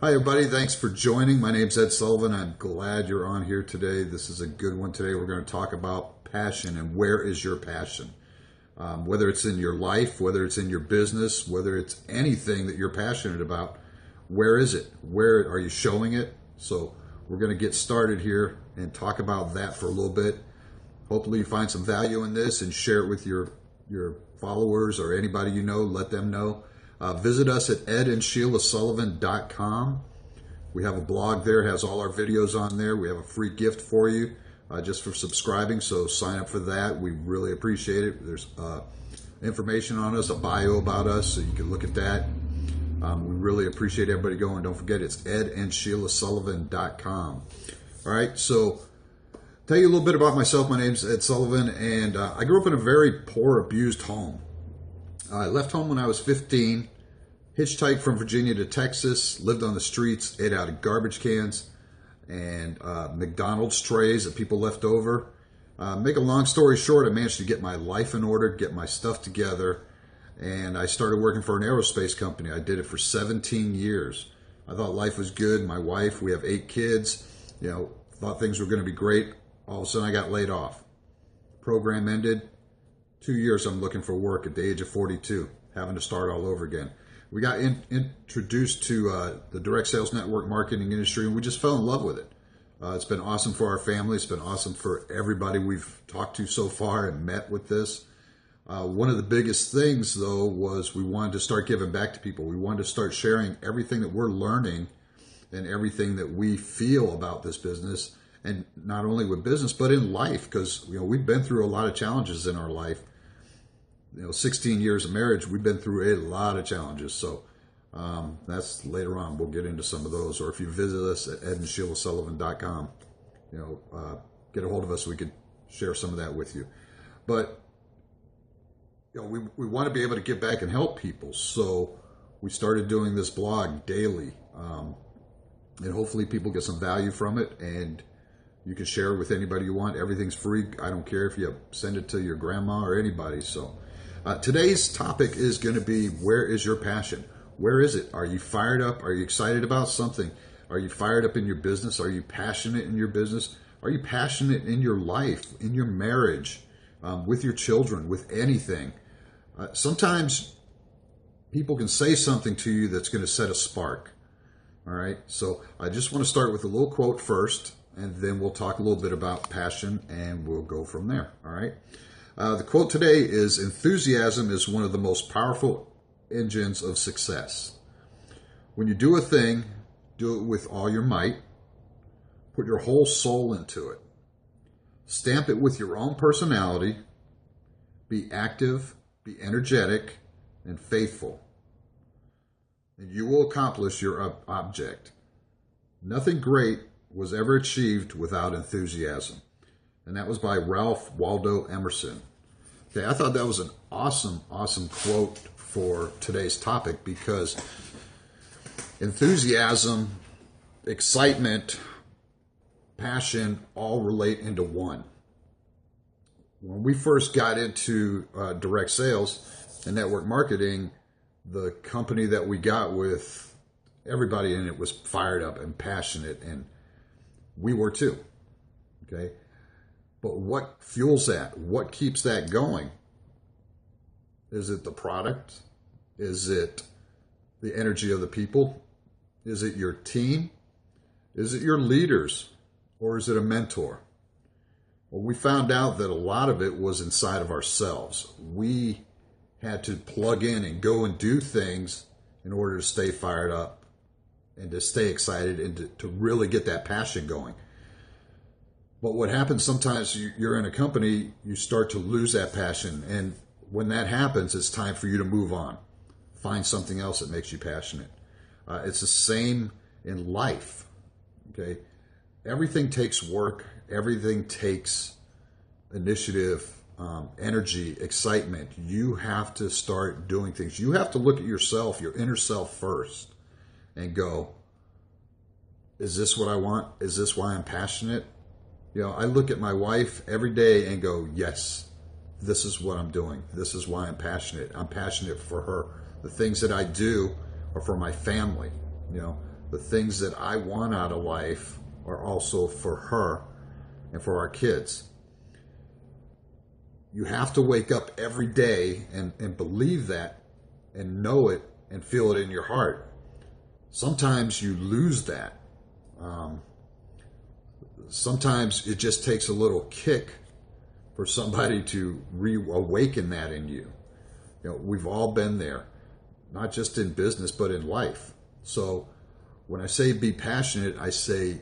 Hi, everybody. Thanks for joining. My name's Ed Sullivan. I'm glad you're on here today. This is a good one today. We're going to talk about passion and where is your passion? Whether it's in your life, whether it's in your business, whether it's anything that you're passionate about, where is it? Where are you showing it? So we're going to get started here and talk about that for a little bit. Hopefully you find some value in this and share it with your followers or anybody you know. Let them know. Visit us at edandsheilasullivan.com. We have a blog there. It has all our videos on there. We have a free gift for you just for subscribing, so sign up for that. We really appreciate it. There's information on us, a bio about us, so you can look at that. We really appreciate everybody going. Don't forget, it's edandsheilasullivan.com. All right, so tell you a little bit about myself. My name's Ed Sullivan, and I grew up in a very poor, abused home. I left home when I was 15, hitchhiked from Virginia to Texas, lived on the streets, ate out of garbage cans and McDonald's trays that people left over. Make a long story short, I managed to get my life in order, get my stuff together, and I started working for an aerospace company. I did it for 17 years. I thought life was good. My wife, we have 8 kids, thought things were going to be great. All of a sudden I got laid off. Program ended. 2 years I'm looking for work at the age of 42, having to start all over again. We got introduced to the direct sales network marketing industry, and we just fell in love with it. It's been awesome for our family. It's been awesome for everybody we've talked to so far and met with this. One of the biggest things, though, was we wanted to start giving back to people. We wanted to start sharing everything that we're learning and everything that we feel about this business, and not only with business, but in life, because we've been through a lot of challenges in our life. 16 years of marriage, we've been through a lot of challenges. So that's later on. We'll get into some of those. Or if you visit us at edandsheilasullivan.com, get a hold of us. We could share some of that with you. But we want to be able to give back and help people. So we started doing this blog daily, and hopefully people get some value from it. And you can share it with anybody you want. Everything's free. I don't care if you send it to your grandma or anybody. So today's topic is going to be, where is your passion? Where is it? Are you fired up? Are you excited about something? Are you fired up in your business? Are you passionate in your business? Are you passionate in your life, in your marriage, with your children, with anything? Sometimes people can say something to you that's going to set a spark. All right. So I just want to start with a little quote first, and then we'll talk a little bit about passion, and we'll go from there. All right. The quote today is, "Enthusiasm is one of the most powerful engines of success. When you do a thing, do it with all your might. Put your whole soul into it. Stamp it with your own personality. Be active, be energetic, and faithful. And you will accomplish your object. Nothing great was ever achieved without enthusiasm." And that was by Ralph Waldo Emerson. Okay, I thought that was an awesome, awesome quote for today's topic, because enthusiasm, excitement, passion all relate into one. When we first got into direct sales and network marketing, the company that we got with, everybody in it was fired up and passionate, and we were too. Okay. But what fuels that? What keeps that going? Is it the product? Is it the energy of the people? Is it your team? Is it your leaders? Or is it a mentor? Well, we found out that a lot of it was inside of ourselves. We had to plug in and go and do things in order to stay fired up and to stay excited and to really get that passion going. But what happens sometimes, you're in a company, you start to lose that passion. And when that happens, it's time for you to move on. Find something else that makes you passionate. It's the same in life. Okay. Everything takes work. Everything takes initiative, energy, excitement. You have to start doing things. You have to look at yourself, your inner self first, and go, is this what I want? Is this why I'm passionate? I look at my wife every day and go, yes, this is what I'm doing. This is why I'm passionate. I'm passionate for her. The things that I do are for my family. the things that I want out of life are also for her and for our kids. You have to wake up every day and believe that and know it and feel it in your heart. Sometimes you lose that. Sometimes it just takes a little kick for somebody to reawaken that in you. You know, we've all been there, not just in business, but in life. So when I say be passionate, I say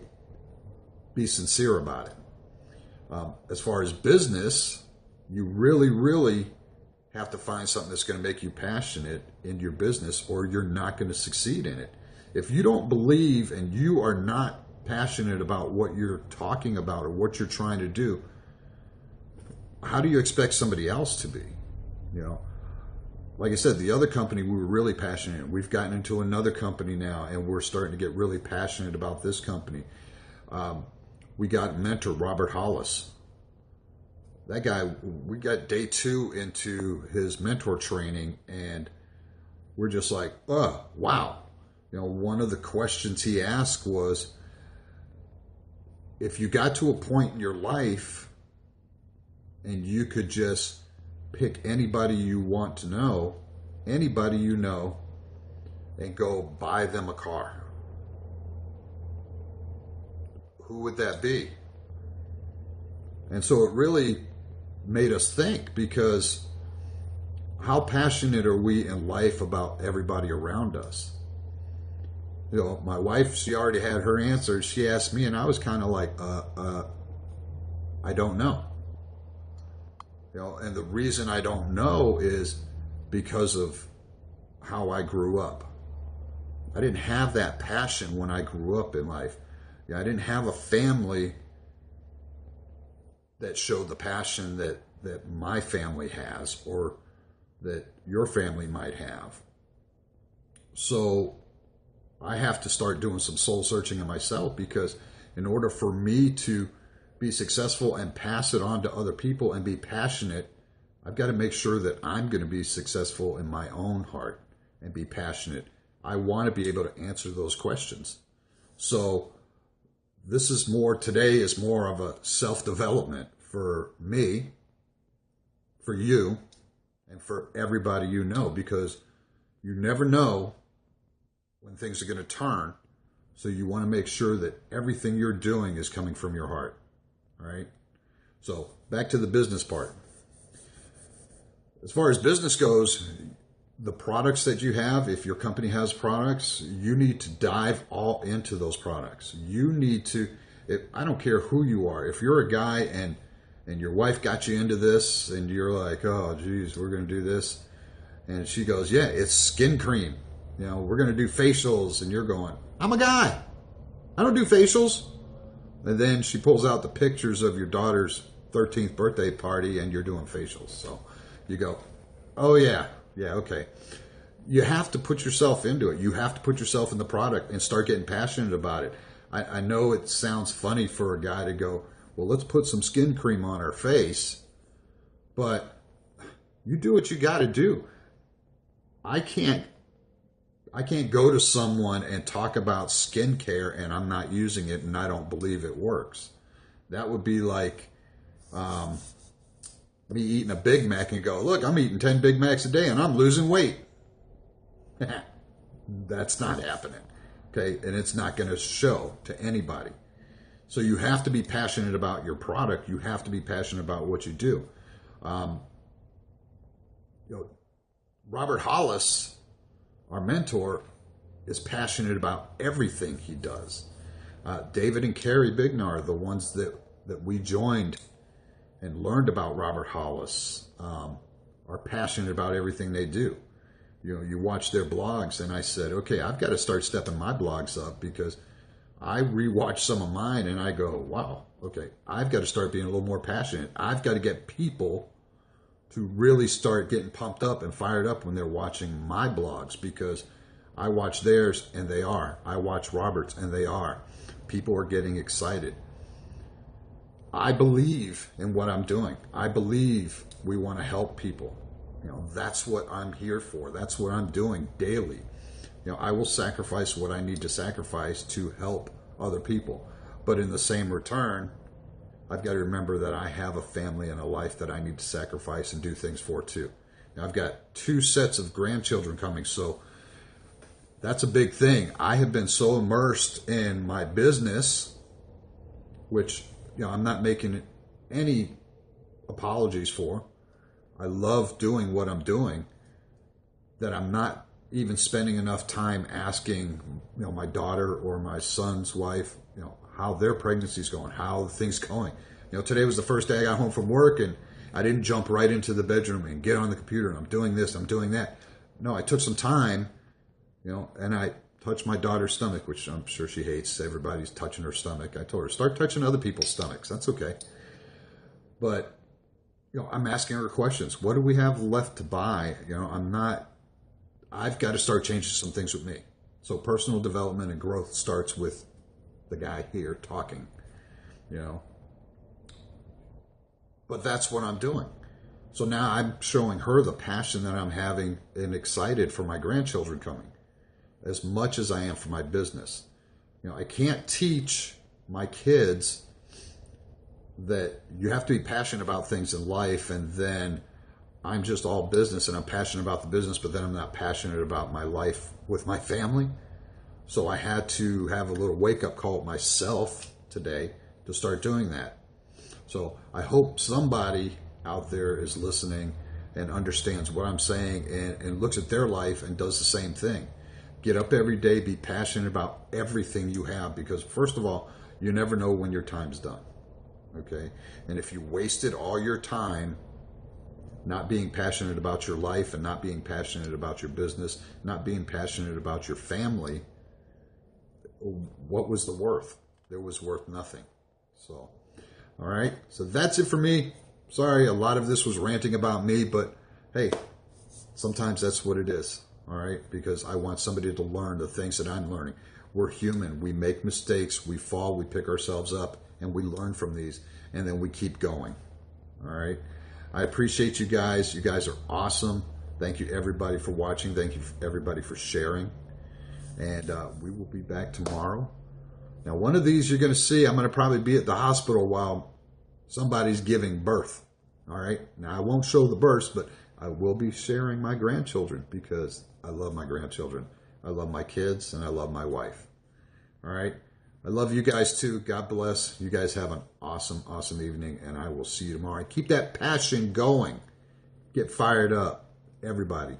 be sincere about it. As far as business, you really, really have to find something that's going to make you passionate in your business, or you're not going to succeed in it. If you don't believe and you are not passionate about what you're talking about or what you're trying to do, how do you expect somebody else to be? You know, like I said, the other company we were really passionate in. We've gotten into another company now, and we're starting to get really passionate about this company. We got mentor Robert Hollis. That guy, we got day 2 into his mentor training, and we're just like, oh, wow. You know, one of the questions he asked was, if you got to a point in your life and you could just pick anybody you want to know, anybody you know, and go buy them a car, who would that be? And so it really made us think, because how passionate are we in life about everybody around us? You know, my wife, she already had her answer. She asked me, and I was kind of like, I don't know. You know, and the reason I don't know is because of how I grew up. I didn't have that passion when I grew up in life. I didn't have a family that showed the passion that my family has, or that your family might have. So I have to start doing some soul searching in myself, because in order for me to be successful and pass it on to other people and be passionate, I've got to make sure that I'm going to be successful in my own heart and be passionate. I want to be able to answer those questions. So today is more of a self-development for me, for you, and for everybody you know, because you never know when things are going to turn. So you want to make sure that everything you're doing is coming from your heart. All right. So back to the business part. As far as business goes, the products that you have, if your company has products, you need to dive all into those products. You need to, I don't care who you are. If you're a guy and your wife got you into this and you're like, oh, geez, we're going to do this. And she goes, yeah, it's skin cream. You know, we're going to do facials. And you're going, I'm a guy. I don't do facials. And then she pulls out the pictures of your daughter's 13th birthday party and you're doing facials. So you go, oh, yeah, okay. You have to put yourself into it. You have to put yourself in the product and start getting passionate about it. I know it sounds funny for a guy to go, well, let's put some skin cream on our face. But you do what you got to do. I can't go to someone and talk about skincare and I'm not using it and I don't believe it works. That would be like me eating a Big Mac and go, look, I'm eating 10 Big Macs a day and I'm losing weight. That's not happening. Okay, and it's not going to show to anybody. So you have to be passionate about your product. You have to be passionate about what you do. Robert Hollis, our mentor, is passionate about everything he does. David and Carrie Bignar, the ones that we joined and learned about Robert Hollis, are passionate about everything they do. You know, you watch their blogs, and I said, okay, I've got to start stepping my blogs up, because I rewatch some of mine and I go, wow, okay, I've got to start being a little more passionate. I've got to get people to really start getting pumped up and fired up when they're watching my blogs, because I watch theirs and they are. I watch Robert's and they are. People are getting excited. I believe in what I'm doing. I believe we want to help people. You know, that's what I'm here for. That's what I'm doing daily. I will sacrifice what I need to sacrifice to help other people. But in the same return, I've got to remember that I have a family and a life that I need to sacrifice and do things for too. Now, I've got 2 sets of grandchildren coming, so that's a big thing. I have been so immersed in my business, which I'm not making any apologies for. I love doing what I'm doing, that I'm not even spending enough time asking my daughter or my son's wife how their pregnancy's going, how things going. Today was the first day I got home from work, and I didn't jump right into the bedroom and get on the computer and I'm doing this, I'm doing that. No, I took some time, and I touched my daughter's stomach, which I'm sure she hates. Everybody's touching her stomach. I told her, start touching other people's stomachs. That's okay. But, I'm asking her questions. What do we have left to buy? I've got to start changing some things with me. So personal development and growth starts with the guy here talking, But that's what I'm doing. So now I'm showing her the passion that I'm having and excited for my grandchildren coming, as much as I am for my business. I can't teach my kids that you have to be passionate about things in life, and then I'm just all business and I'm passionate about the business, but then I'm not passionate about my life with my family. So I had to have a little wake-up call at myself today to start doing that. So I hope somebody out there is listening and understands what I'm saying and looks at their life and does the same thing. Get up every day, be passionate about everything you have, because first of all, you never know when your time's done. Okay? And if you wasted all your time not being passionate about your life and not being passionate about your business, not being passionate about your family, what was the worth? It was worth nothing. So, all right. So that's it for me. Sorry, a lot of this was ranting about me, but hey, sometimes that's what it is. All right. Because I want somebody to learn the things that I'm learning. We're human. We make mistakes. We fall. We pick ourselves up and we learn from these, and then we keep going. All right. I appreciate you guys. You guys are awesome. Thank you, everybody, for watching. Thank you, everybody, for sharing. And we will be back tomorrow. Now, one of these you're going to see, I'm going to probably be at the hospital while somebody's giving birth. All right. Now, I won't show the births, but I will be sharing my grandchildren because I love my grandchildren. I love my kids, and I love my wife. All right. I love you guys too. God bless. You guys have an awesome, awesome evening, and I will see you tomorrow. Keep that passion going. Get fired up, everybody.